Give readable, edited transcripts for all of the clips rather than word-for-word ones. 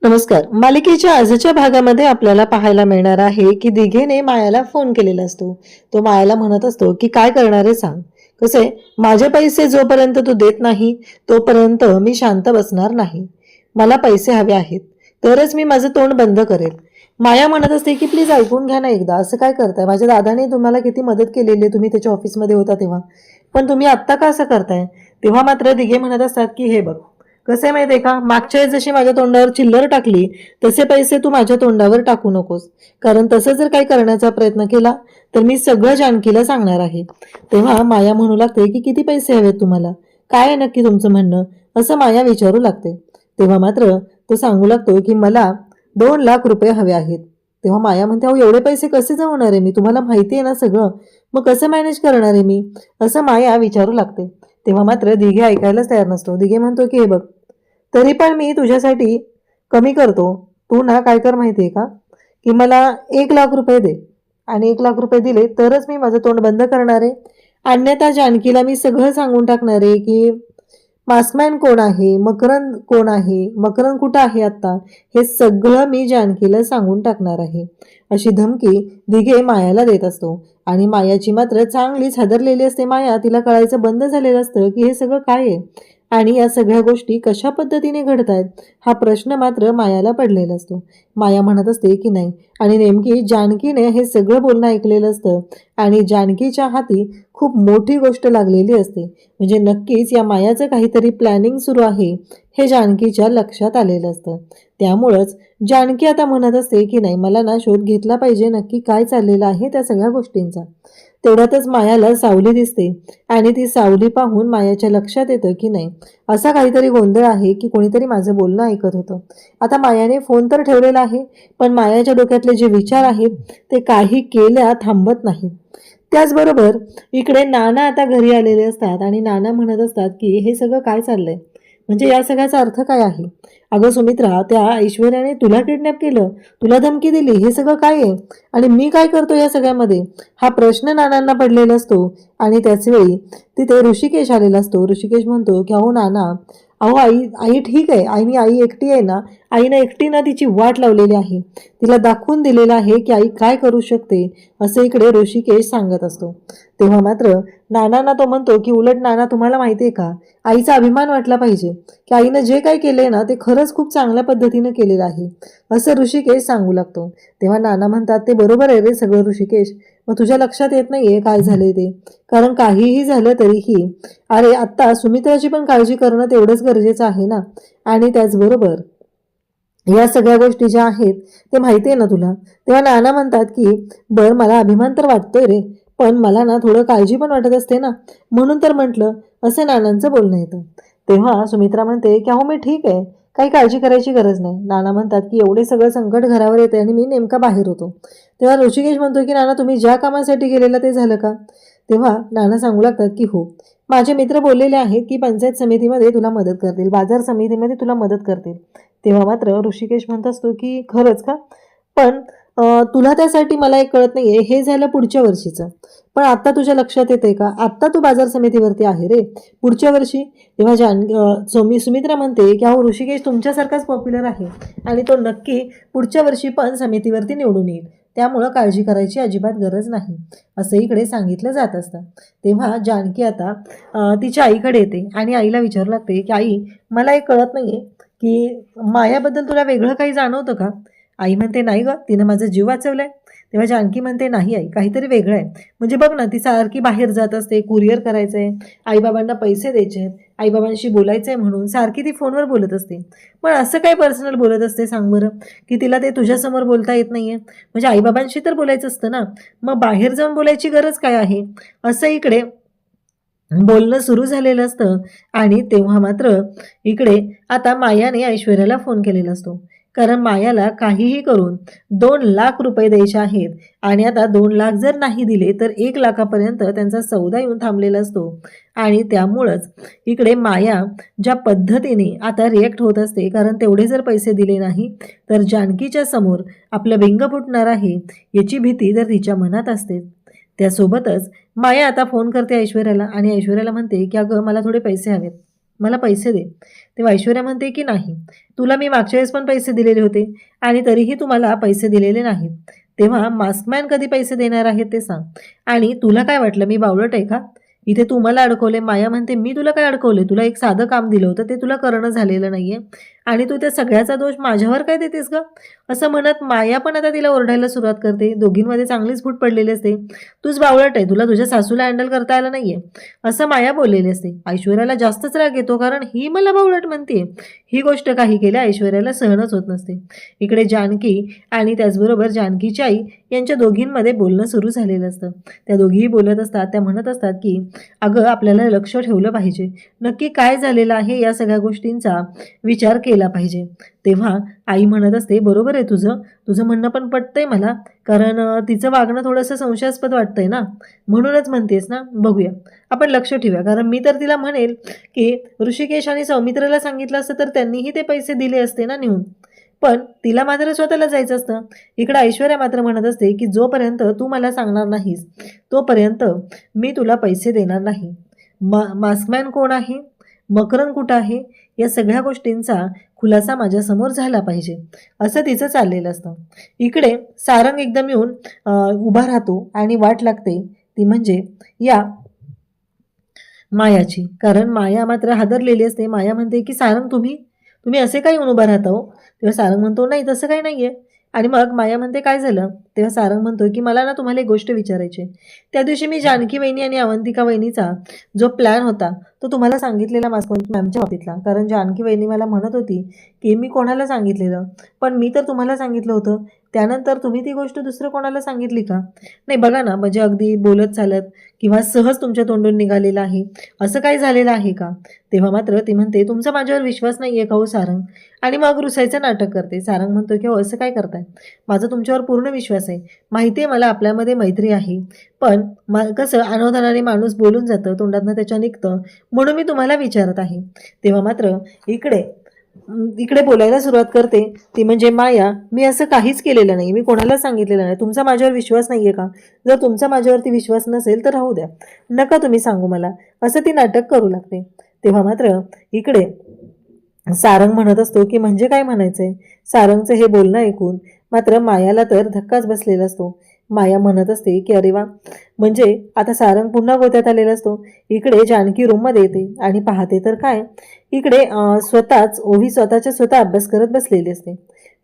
नमस्कार. मालिकेच्या आजच्या भागामध्ये आपल्याला पाहायला मिळणार आहे की दिघेने मायाला फोन केलेला असतो. तो मायाला म्हणत असतो की काय करणार आहे सांग. कसे माझे पैसे जोपर्यंत तू देत नाही तोपर्यंत मी शांत बसणार नाही. मला पैसे हवे आहेत तरच मी माझं तोंड बंद करेल. माया म्हणत असते की प्लीज ऐकून घ्या ना एकदा. असं काय करताय? माझ्या दादाने तुम्हाला किती मदत केलेली आहे, तुम्ही त्याच्या ऑफिसमध्ये होता तेव्हा. पण तुम्ही आत्ता का असं करताय? तेव्हा मात्र दिघे म्हणत असतात की हे बघ, कसं आहे माहिती आहे का, मागच्या वेळेस जशी माझ्या तोंडावर चिल्लर टाकली तसे पैसे तू माझ्या तोंडावर टाकू नकोस. कारण तसं जर काही करण्याचा प्रयत्न केला तर मी सगळं जानकीला सांगणार आहे. तेव्हा माया म्हणू लागते की किती पैसे हवेत तुम्हाला, काय आहे नक्की तुमचं म्हणणं, असं माया विचारू लागते. तेव्हा मात्र तो सांगू लागतो की मला 2 लाख रुपये हवे आहेत. तेव्हा माया म्हणते, अहो एवढे पैसे कसे जमवणार आहे मी, तुम्हाला माहिती आहे ना सगळं, मग कसं मॅनेज करणार आहे मी, असं माया विचारू लागते. तेव्हा मात्र दिघे ऐकायलाच तयार नसतो. दिघे म्हणतो की हे बघ, तरी पण मी तुझ्यासाठी कमी करतो. तू ना काय कर माहिती आहे का, की मला 1 लाख रुपये दे आणि 1 लाख रुपये दिले तरच मी माझं तोंड बंद करणार आहे. अन्यथा जानकीला मी सगळं सांगून टाकणार आहे की मास्कमॅन कोण आहे, मकरंद कोण आहे, मकरंद कुठं आहे आत्ता, हे सगळं मी जानकीला सांगून टाकणार आहे. अशी धमकी दिघे मायाला देत असतो. आणि मायाची मात्र चांगलीच हादरलेली असते. माया, तिला कळायचं बंद झालेलं असतं की हे सगळं काय आहे आणि या सगळ्या गोष्टी कशा पद्धतीने घडतायत हा प्रश्न मात्र मायाला पडलेला असतो. माया म्हणत असते की नाही, आणि नेमकी जानकीने हे सगळं बोलणं ऐकलेलं असतं आणि जानकीच्या हाती खूप मोठी गोष्ट लागलेली असते. म्हणजे नक्कीच या मायाचं काहीतरी प्लॅनिंग सुरू आहे हे जानकीच्या लक्षात आलेलं असतं. त्यामुळंच जानकी आता म्हणत असते की नाही, मला ना शोध घेतला पाहिजे नक्की काय चाललेलं आहे त्या सगळ्या गोष्टींचा. तेवढ्यातच मायाला सावली दिसते आणि ती सावली पाहून मायाच्या लक्षात येतं की नाही, असा काहीतरी गोंधळ आहे की कोणीतरी माझं बोलणं ऐकत होतं. आता मायाने फोन तर ठेवलेला आहे पण मायाच्या डोक्यातले जे विचार आहेत ते काही केल्या थांबत नाहीत. त्याचबरोबर इकडे नाना आता घरी आलेले असतात आणि नाना म्हणत असतात की हे सगळं काय चाललंय, म्हणजे या सगळ्याचा अर्थ काय आहे. अगं सुमित्रा, त्या ऐश्वर्याने तुला किडनॅप केलं, तुला धमकी दिली, हे सगळं काय आहे आणि मी काय करतो या सगळ्यामध्ये, हा प्रश्न नानांना पडलेला असतो. आणि त्याच वेळी तिथे ऋषिकेश आलेला असतो. ऋषिकेश म्हणतो की अहो नाना, अहो आई ठीक आहे, आई एकटी आहे ना, आईनं एकटीनं तिची वाट लावलेली आहे, तिला दाखवून दिलेलं आहे की आई काय करू शकते, असं इकडे ऋषिकेश सांगत असतो. तेव्हा मात्र नानांना तो म्हणतो की उलट नाना, तुम्हाला माहिती आहे का, आईचा अभिमान वाटला पाहिजे की आईनं जे काही केलंय ना ते खरंच खूप चांगल्या पद्धतीनं केलेलं आहे, असं ऋषिकेश सांगू लागतो. तेव्हा नाना म्हणतात, ते बरोबर आहे रे सगळं ऋषिकेश, मग तुझ्या लक्षात येत नाहीये काय झालंय ते, कारण काहीही झालं तरीही अरे आत्ता सुमित्राची पण काळजी करणं तेवढंच गरजेचं आहे ना. आणि त्याचबरोबर या सगळ्या गोष्टी ज्या आहेत ते माहिती आहे ना तुला. तेव्हा नाना म्हणतात की बरं, मला अभिमान तर वाटतोय रे, पण मला ना थोडं काळजी पण वाटत असते ना, म्हणून तर म्हटलं, असं नानांचं बोलणं येतं. तेव्हा सुमित्रा म्हणते की अहो मी ठीक आहे, काही काळजी करायची गरज नाही. नाना म्हणतात की एवढे सगळं संकट घरावर येते आणि मी नेमका बाहेर होतो. तेव्हा ऋषिकेश म्हणतो की नाना, तुम्ही ज्या कामासाठी गेलेला ते झालं का. तेव्हा नाना सांगू लागतात की हो, माझे मित्र बोललेले आहेत की पंचायत समितीमध्ये तुला मदत करतील, बाजार समितीमध्ये तुला मदत करतील. तेव्हा मात्र ऋषिकेश म्हणत असतो की खरंच का, पण तुला त्यासाठी मला एक कळत नाहीये, हे झालं पुढच्या वर्षीचं, पण आत्ता तुझ्या लक्षात येते का, आत्ता तू बाजार समितीवरती आहे रे, पुढच्या वर्षी. तेव्हा सुमित्रा म्हणते की अहो ऋषिकेश तुमच्यासारखाच पॉप्युलर आहे आणि तो नक्की पुढच्या वर्षी पण समितीवरती निवडून येईल, त्यामुळं काळजी करायची अजिबात गरज नाही, असं इकडे सांगितलं जात असतं. तेव्हा जानकी आता तिच्या आईकडे येते आणि आईला विचारू लागते की आई, मला एक कळत नाहीये की मायाबद्दल तुला वेगळं काही जाणवतं का. आई म्हणते नाही ग, तिनं माझा जीव वाचवलाय. तेव्हा जानकी म्हणते नाही आई, काहीतरी वेगळं आहे, म्हणजे बघ ना, ती सारखी बाहेर जात असते, कुरिअर करायचं आहे, आईबाबांना पैसे द्यायचे आहेत, आईबाबांशी बोलायचं आहे म्हणून सारखी ती फोनवर बोलत असते. पण असं काय पर्सनल बोलत असते सांग बरं, की तिला ते तुझ्यासमोर बोलता येत नाहीये, म्हणजे आईबाबांशी तर बोलायचं असतं ना, मग बाहेर जाऊन बोलायची गरज काय आहे, असं इकडे बोलणं सुरू झालेलं असतं. आणि तेव्हा मात्र इकडे आता मायाने ऐश्वर्याला फोन केलेला असतो, कारण मायाला काहीही करून 2 लाख रुपये द्यायचे आहेत आणि आता 2 लाख जर नाही दिले तर 1 लाखापर्यंत त्यांचा सौदा येऊन थांबलेला असतो. आणि त्यामुळंच इकडे माया ज्या पद्धतीने आता रिॲक्ट होत असते, कारण तेवढे जर पैसे दिले नाही तर जानकीच्या समोर आपलं बिंग फुटणार आहे याची भीती तर तिच्या मनात असते. त्यासोबतच माया आता फोन करते ऐश्वर्याला आणि ऐश्वर्याला म्हणते की अगं, मला थोडे पैसे हवेत. मला पैसे दे. तेव्हा ऐश्वर्या म्हणते की नाही, तुला मी मागच्या वेळेस पण पैसे दिलेले होते आणि तरीही तुम्हाला पैसे दिलेले नाहीत. तेव्हा मास्कमॅन कधी पैसे देणार आहेत ते सांग. आणि तुला काय वाटलं मी बावळट आहे का? इथे तू मला अडकवले. माया म्हणते मी तुला काय अडकवले? तुला एक साधं काम दिलं होतं ते तुला करणं झालेलं नाहीये आणि तू त्या सगळ्याचा दोष माझ्यावर काय देतेस ग? असं म्हणत माया पण आता तिला ओरडायला सुरुवात करते. दोघींमध्ये चांगलीच फूट पडलेली असते. तूच बावळट आहे, तुला तुझ्या सासूला हँडल करता आलं नाहीये असं माया बोललेली असते. ऐश्वर्याला जास्तच राग येतो, कारण ही मला बावळट म्हणते. ही गोष्ट काही केल्या ऐश्वर्याला सहनच होत नसते. इकडे जानकी आणि त्याचबरोबर जानकीची आई यांच्या दोघींमध्ये बोलणं सुरू झालेलं असतं. त्या दोघीही बोलत असतात. त्या म्हणत असतात की अगं आपल्याला लक्ष ठेवलं पाहिजे, नक्की काय झालेलं आहे या सगळ्या गोष्टींचा विचार केला पाहिजे. तेव्हा आई म्हणत असते बरोबर आहे तुझं तुझं म्हणणं पण पटतंय मला, कारण तिचं वागणं थोडंसं संशयास्पद वाटतंय ना, म्हणूनच म्हणतेस ना. बघूया, आपण लक्ष ठेवूया, कारण मी तर तिला म्हणेल की ऋषिकेश आणि सौमित्रला सांगितलं असतं तर त्यांनीही ते पैसे दिले असते ना नेऊन, पण तिला मात्र स्वतःला जायचं असतं. इकडं ऐश्वर्या मात्र म्हणत असते की जोपर्यंत तू मला सांगणार नाहीस तोपर्यंत मी तुला पैसे देणार नाही. मास्कमॅन कोण आहे, मकरंद कुठं आहे, या सगळ्या गोष्टींचा खुलासा माझ्यासमोर झाला पाहिजे, असं तिचं चाललेलं असतं. इकडे सारंग एकदम येऊन उभा राहतो आणि वाट लागते ती म्हणजे या मायाची, कारण माया मात्र हादरलेली असते. माया म्हणते की सारंग तुम्ही तुम्ही असे काही उभा राहता हो? तेव्हा सारंग म्हणतो नाही तसं काही नाही आहे. आणि मग माया म्हणते काय झालं? तेव्हा सारंग म्हणतो की मला ना तुम्हाला एक गोष्ट विचारायची आहे. त्या दिवशी मी जानकी वहिनी आणि अवंतिका वहिनीचा जो प्लॅन होता तो तुम्हाला सांगितलेला मास्कवंत मॅमच्या बाबतीतला, कारण जानकी वहिनी मला म्हणत होती की मी कोणाला सांगितलेलं, पण मी तर तुम्हाला सांगितलं होतं, त्यानंतर तुम्ही ती गोष्ट दुसरं कोणाला सांगितली का? नाही बघा ना, म्हणजे अगदी बोलत चालत किंवा सहज तुमच्या तोंडून निघालेलं आहे, असं काही झालेलं आहे का? तेव्हा मात्र ती म्हणते तुमचा माझ्यावर विश्वास नाही आहे का हो सारंग? आणि मग रुसायचं नाटक करते. सारंग म्हणतो की हो असं काय करताय, माझा तुमच्यावर पूर्ण विश्वास आहे, माहिती आहे मला आपल्यामध्ये मैत्री आहे, पण कसं अनवधानाने माणूस बोलून जातं, तोंडातनं त्याच्या निघतं, म्हणून मी तुम्हाला विचारत आहे. तेव्हा मात्र इकडे इकडे बोलायला सुरुवात करते ती म्हणजे माया, मी असं काहीच केलेलं नाही, मी कोणाला सांगितलेलं नाही. तुमचा माझ्यावर विश्वास नाही आहे का? जर तुमचा माझ्यावरती विश्वास नसेल तर राहू द्या, नका तुम्ही सांगू मला, असं ती नाटक करू लागते. तेव्हा मात्र इकडे सारंग म्हणत असतो की म्हणजे काय म्हणायचंय? सारंगचं हे बोलणं ऐकून मात्र मायाला तर धक्काच बसलेला असतो. माया म्हणत असते की अरे वा, म्हणजे आता सारंग पुन्हा गोत्यात आलेला असतो. इकडे जानकी रूममध्ये येते आणि पाहते तर काय, इकडे ओवी स्वतः अभ्यास करत बसलेली असते.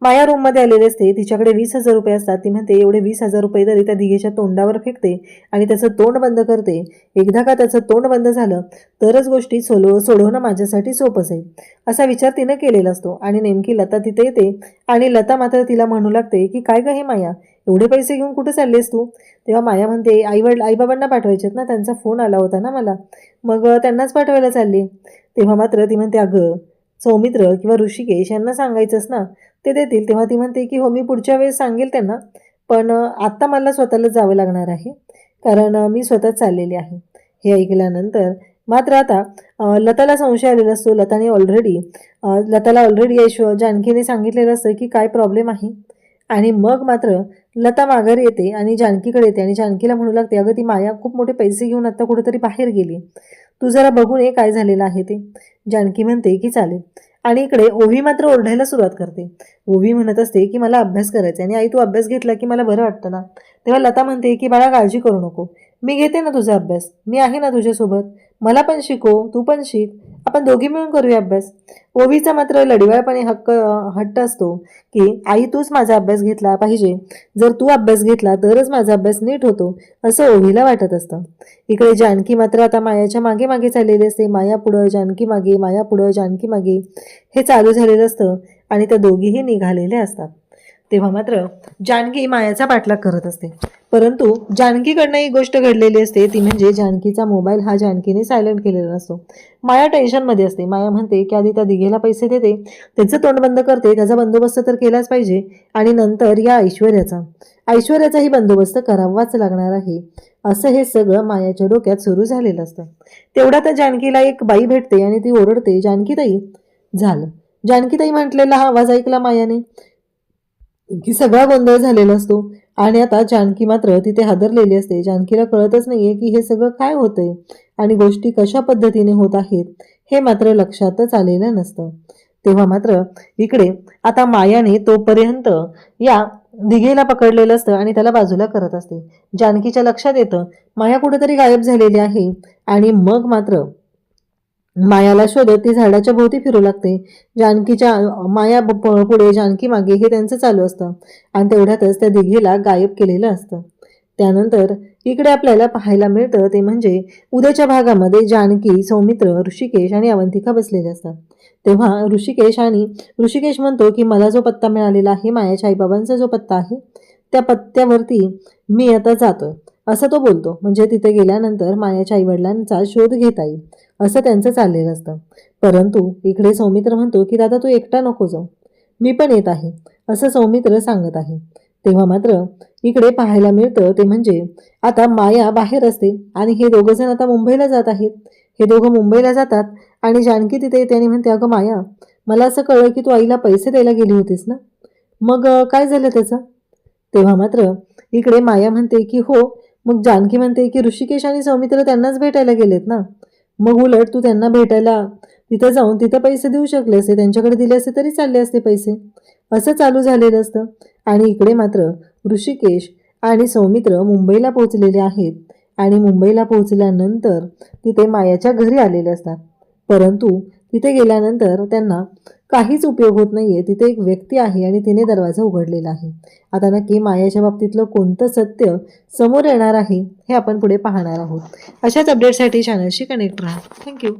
माया रूममध्ये आलेली असते, तिच्याकडे 20,000 रुपये असतात. ती म्हणते एवढे 20,000 रुपये तरी त्या दिघेच्या तोंडावर फेकते आणि त्याचं तोंड बंद करते. एकदा का त्याचं तोंड बंद झालं तरच गोष्टी सोडवणं माझ्यासाठी सोपं जाईल, असा विचार तिनं केलेला असतो. आणि नेमकी लता तिथे येते आणि लता मात्र तिला म्हणू लागते की काय गं हे माया, एवढे पैसे घेऊन कुठे चाललेस तू? तेव्हा माया म्हणते आईबाबांना पाठवायचेत ना, त्यांचा फोन आला होता ना मला, मग त्यांनाच पाठवायला चालली. तेव्हा मात्र ती म्हणते अगं सौमित्र किंवा ऋषिकेश यांना सांगायचंच ना, ते देतील. तेव्हा ती म्हणते की हो मी पुढच्या वेळेस सांगेल त्यांना, पण आत्ता मला स्वतःलाच जावं लागणार आहे, कारण मी स्वतःच चाललेली आहे. हे ऐकल्यानंतर मात्र आता लताला संशय आलेला असतो. लताला ऑलरेडी जानकीने सांगितलेलं असतं की काय प्रॉब्लेम आहे. आणि मग मात्र लता माघारी येते आणि जानकीकडे येते आणि जानकीला म्हणू लागते अगं ती माया खूप मोठे पैसे घेऊन आता कुठेतरी बाहेर गेली, तू जरा बघून ये काय झालेलं आहे ते. जानकी म्हणते की चालेल. आणि इकडे ओवी मात्र ओरडायला सुरुवात करते. ओवी म्हणत असते की मला अभ्यास करायचा आणि आई तू अभ्यास घेतला की मला बरं वाटतं ना. तेव्हा लता म्हणते की बाळा काळजी करू नको, मी घेते ना तुझा अभ्यास, मी आहे ना तुझ्यासोबत, मला पण शिकव, तू पण शिक, आपण दोघी मिळून करूया अभ्यास. ओवीचा मात्र लढिवाळपणे हट्ट असतो की आई तूच माझा अभ्यास घेतला पाहिजे, जर तू अभ्यास घेतला तरच माझा अभ्यास नीट होतो, असं ओवीला वाटत असतं. इकडे जानकी मात्र आता मायाच्या मागे मागे चाललेली असते. माया पुढं जानकी मागे, माया पुढं जानकी मागे, हे चालू झालेलं असतं आणि त्या दोघीही निघालेल्या असतात. तेव्हा मात्र जानकी मायाचा पाठलाग करत असते, परंतु जानकीकडनं एक गोष्ट घडलेली असते, ती म्हणजे जानकीचा मोबाईल हा जानकीने सायलेंट केलेला असतो. माया टेन्शनमध्ये असते. माया म्हणते की आधी त्या दिघेला पैसे देते, त्याचं तोंड बंद करते, त्याचा बंदोबस्त तर केलाच पाहिजे, आणि नंतर या ऐश्वर्याचाही बंदोबस्त करावाच लागणार आहे, असं हे सगळं मायाच्या डोक्यात सुरू झालेलं असतं. तेवढ्यात जानकीला एक बाई भेटते आणि ती ओरडते जानकीताई. झालं, जानकीताई म्हटलेला हा आवाज ऐकला मायाने की सगळा गोंधळ झालेला असतो आणि आता जानकी मात्र तिथे हादरलेली असते. जानकीला कळतच नाहीये की हे सगळं काय होतंय आणि गोष्टी कशा पद्धतीने होत आहेत हे मात्र लक्षातच आलेलं नसतं. तेव्हा मात्र इकडे आता मायाने तोपर्यंत या दिघेला पकडलेलं असतं आणि त्याला बाजूला करत असते. जानकीच्या लक्षात येतं माया कुठेतरी गायब झालेली आहे आणि मग मात्र मायाला शोधत ती झाडाच्या भोवती फिरू लागते. जानकीच्या माया पुढे जानकी मागे हे त्यांचं चालू असतं आणि तेवढ्यातच त्या दिघेला गायब केलेलं असतं. त्यानंतर इकडे आपल्याला पाहायला मिळतं ते म्हणजे उद्याच्या भागामध्ये जानकी, सौमित्र, ऋषिकेश आणि अवंतिका बसलेले असतात. तेव्हा ऋषिकेश म्हणतो की मला जो पत्ता मिळालेला आहे, मायाच्या आईबाबांचा जो पत्ता आहे, त्या पत्त्यावरती मी आता जातोय असं तो बोलतो. म्हणजे तिथे गेल्यानंतर मायाच्या आईवडिलांचा शोध घेता येईल असं त्यांचं चाललेलं असतं. परंतु इकडे सौमित्र म्हणतो की दादा तू एकटा नको जाऊ, मी पण येत आहे असं सौमित्र सांगत आहे. तेव्हा मात्र इकडे पाहायला मिळतं ते म्हणजे आता माया बाहेर असते आणि हे दोघं जण आता मुंबईला जात आहेत. हे दोघं मुंबईला जातात आणि जानकी तिथे येते आणि म्हणते अगं माया, मला असं कळलं की तू आईला पैसे द्यायला गेली होतीस ना, मग काय झालं त्याचं? तेव्हा मात्र इकडे माया म्हणते की हो. मग जानकी म्हणते की ऋषिकेश आणि सौमित्र त्यांनाच भेटायला गेलेत ना, मग उलट तू त्यांना भेटायला तिथं जाऊन तिथं पैसे देऊ शकले असते, त्यांच्याकडे दिले असते तरी चालले असते पैसे, असं चालू झालेलं असतं. आणि इकडे मात्र ऋषिकेश आणि सौमित्र मुंबईला पोहोचलेले आहेत आणि मुंबईला पोहोचल्यानंतर तिथे मायाच्या घरी आलेले असतात. परंतु तिथे गेल्यानंतर त्यांना काहीच उपयोग होत नाहीये. तिथे एक व्यक्ती आहे आणि तिने दरवाजा उघडलेला आहे. आता नक्की मायाच्या बाबतीतलं कोणतं सत्य समोर येणार आहे हे आपण पुढे पाहणार आहोत. अशाच अपडेटसाठी चॅनलशी कनेक्ट राहा. थँक्यू.